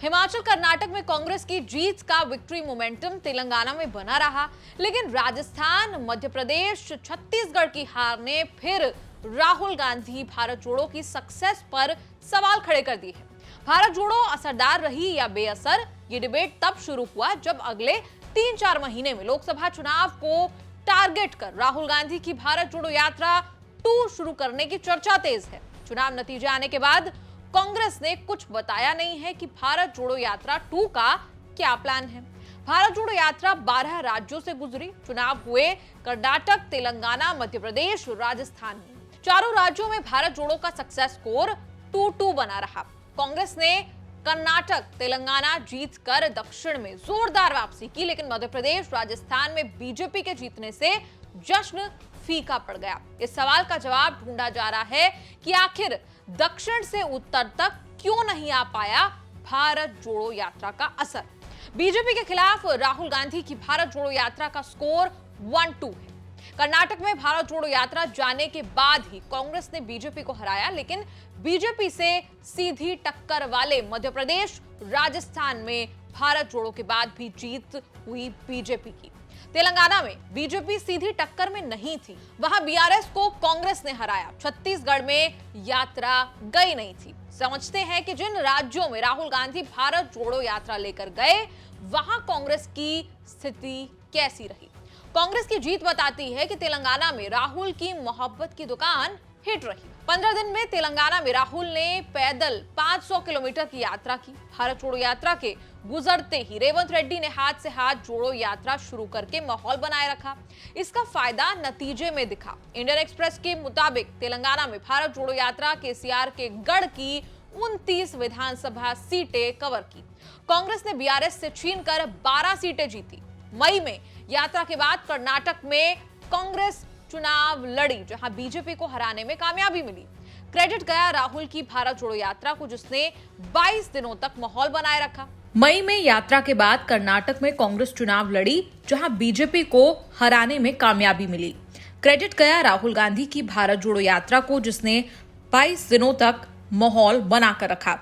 हिमाचल कर्नाटक में कांग्रेस की जीत का विक्ट्री मोमेंटम तेलंगाना में बना रहा, लेकिन राजस्थान, मध्य प्रदेश, छत्तीसगढ़ की हार ने फिर राहुल गांधी भारत जोड़ो की सक्सेस पर सवाल खड़े कर दिए हैं। भारत जोड़ो असरदार रही या बेअसर, ये डिबेट तब शुरू हुआ जब अगले 3-4 महीने में लोकसभा चुनाव को टारगेट कर राहुल गांधी की भारत जोड़ो यात्रा 2 शुरू करने की चर्चा तेज है। चुनाव नतीजे आने के बाद कांग्रेस ने कुछ बताया नहीं है कि भारत जोड़ो यात्रा 2 का क्या प्लान है। भारत जोड़ो यात्रा 12 राज्यों से गुजरी। चुनाव हुए कर्नाटक, तेलंगाना, मध्य प्रदेश, राजस्थान में। चारों राज्यों में भारत जोड़ो का सक्सेस स्कोर 2-2 बना रहा। कांग्रेस ने कर्नाटक, तेलंगाना जीत कर दक्षिण में जोरदार वापसी की, लेकिन मध्य प्रदेश, राजस्थान में बीजेपी के जीतने से जश्न फीका पड़ गया। इस सवाल का जवाब ढूंढा जा रहा है कि आखिर दक्षिण से उत्तर तक क्यों नहीं आ पाया भारत जोड़ो यात्रा का असर। बीजेपी के खिलाफ राहुल गांधी की भारत जोड़ो यात्रा का स्कोर 1-2 है। कर्नाटक में भारत जोड़ो यात्रा जाने के बाद ही कांग्रेस ने बीजेपी को हराया, लेकिन बीजेपी से सीधी टक्कर वाले मध्य प्रदेश, राजस्थान में भारत जोड़ो के बाद भी जीत हुई बीजेपी की। तेलंगाना में बीजेपी सीधी टक्कर में नहीं थी, वहां बीआरएस को कांग्रेस ने हराया। छत्तीसगढ़ में यात्रा गई नहीं थी। समझते हैं कि जिन राज्यों में राहुल गांधी भारत जोड़ो यात्रा लेकर गए, वहां कांग्रेस की स्थिति कैसी रही। कांग्रेस की जीत बताती है कि तेलंगाना में राहुल की मोहब्बत की दुकान हिट रही। 15 दिन में तेलंगाना में राहुल ने पैदल 500 किलोमीटर की यात्रा की। भारत जोड़ो यात्रा के गुजरते ही रेवंत रेड्डी ने हाथ से हाथ जोड़ो यात्रा शुरू करके माहौल बनाए रखा। इसका फायदा नतीजे में दिखा। इंडियन एक्सप्रेस के मुताबिक तेलंगाना में भारत जोड़ो यात्रा केसीआर के गढ़ की 29 विधानसभा सीटें कवर की। कांग्रेस ने बीआरएस से छीनकर 12 सीटें जीती। मई में यात्रा के बाद कर्नाटक में कांग्रेस चुनाव लड़ी, जहां बीजेपी को हराने में कामयाबी मिली। क्रेडिट गया राहुल की भारत जोड़ो यात्रा को, जिसने 22 दिनों तक माहौल बनाए रखा। मई में यात्रा के बाद कर्नाटक में कांग्रेस चुनाव लड़ी, जहां बीजेपी को हराने में कामयाबी मिली। क्रेडिट गया राहुल गांधी की भारत जोड़ो यात्रा को, जिसने 22 दिनों तक माहौल बनाकर रखा।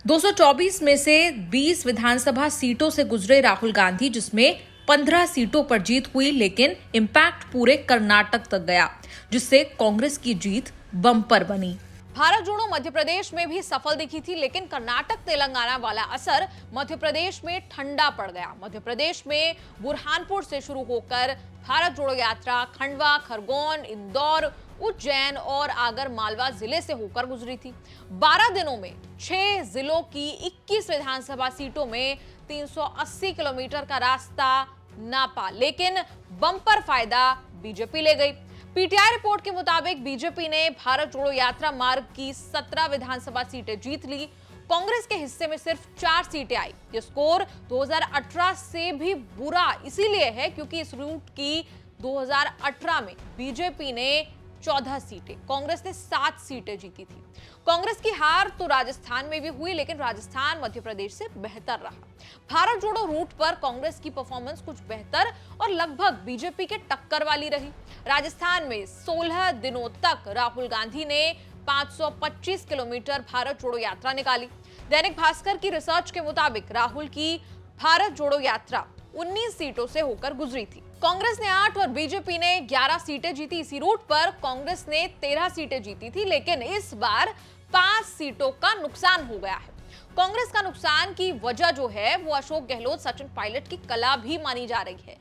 224 में से 20 विधानसभा सीटों से गुजरे राहुल गांधी, जिसमें 15 सीटों पर जीत हुई, लेकिन इंपैक्ट पूरे कर्नाटक तक गया, जिससे कांग्रेस की जीत बम्पर बनी। भारत जोड़ो मध्य प्रदेश में भी सफल दिखी थी, लेकिन कर्नाटक, तेलंगाना वाला असर मध्य प्रदेश में ठंडा पड़ गया। मध्य प्रदेश में बुरहानपुर से शुरू होकर भारत जोड़ो यात्रा खंडवा, खरगोन, इंदौर, उज्जैन और आगर मालवा जिले से होकर गुजरी थी। 12 दिनों में 6 जिलों की 21 विधानसभा सीटों में 380 किलोमीटर का रास्ता नापा, लेकिन बम्पर फायदा बीजेपी ले गई। पीटीआई रिपोर्ट के मुताबिक बीजेपी ने भारत जोड़ो यात्रा मार्ग की 17 विधानसभा सीटें जीत ली। कांग्रेस के हिस्से में सिर्फ 4 सीटें आई। ये स्कोर 2018 से भी बुरा इसीलिए है क्योंकि इस रूट की 2018 में बीजेपी ने 14 सीटें, कांग्रेस ने 7 सीटें जीती थी। कांग्रेस की हार तो राजस्थान में भी हुई, लेकिन राजस्थान मध्य प्रदेश से बेहतर रहा। भारत जोड़ो रूट पर कांग्रेस की परफॉर्मेंस कुछ बेहतर और लगभग बीजेपी के टक्कर वाली रही। राजस्थान में 16 दिनों तक राहुल गांधी ने 525 किलोमीटर भारत जोड़ो यात्रा निकाली। दैनिक भास्कर की रिसर्च के मुताबिक राहुल की भारत जोड़ो यात्रा 19 सीटों से होकर गुजरी थी। कांग्रेस ने 8 और बीजेपी ने 11 सीटें जीती। इसी रूट पर कांग्रेस ने 13 सीटें जीती थी, लेकिन इस बार 5 सीटों का नुकसान हो गया है। कांग्रेस का नुकसान की वजह जो है वो अशोक गहलोत, सचिन पायलट की कला भी मानी जा रही है।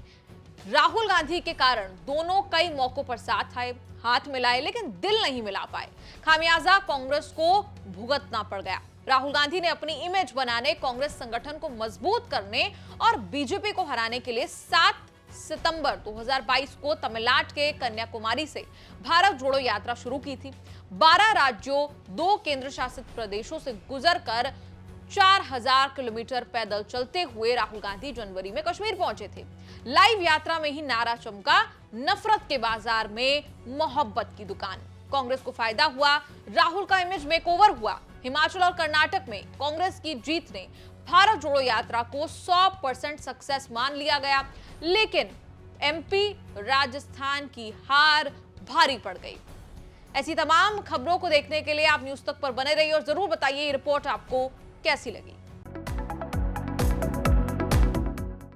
राहुल गांधी के कारण दोनों कई मौकों पर साथ आए, हाथ मिलाए, लेकिन दिल नहीं मिला पाए। खामियाजा कांग्रेस को भुगतना पड़ गया। राहुल गांधी ने अपनी इमेज बनाने, कांग्रेस संगठन को मजबूत करने और बीजेपी को हराने के लिए 7 सितंबर 2022 को तमिलनाडु के कन्याकुमारी से भारत जोड़ो यात्रा शुरू की थी। 12 राज्यों, 2 केंद्र शासित प्रदेशों से गुजरकर 4000 किलोमीटर पैदल चलते हुए राहुल गांधी जनवरी में कश्मीर पहुंचे थे। लाइव यात्रा में ही नारा चमका, नफरत के बाजार में मोहब्बत की दुकान। कांग्रेस को फायदा हुआ, राहुल का इमेज मेकओवर हुआ। हिमाचल और कर्नाटक में कांग्रेस की जीत ने भारत जोड़ो यात्रा को 100% सक्सेस मान लिया गया, लेकिन एमपी, राजस्थान की हार भारी पड़ गई। ऐसी तमाम खबरों को देखने के लिए आप न्यूज़ तक पर बने रहिए और जरूर बताइए ये रिपोर्ट आपको कैसी लगी।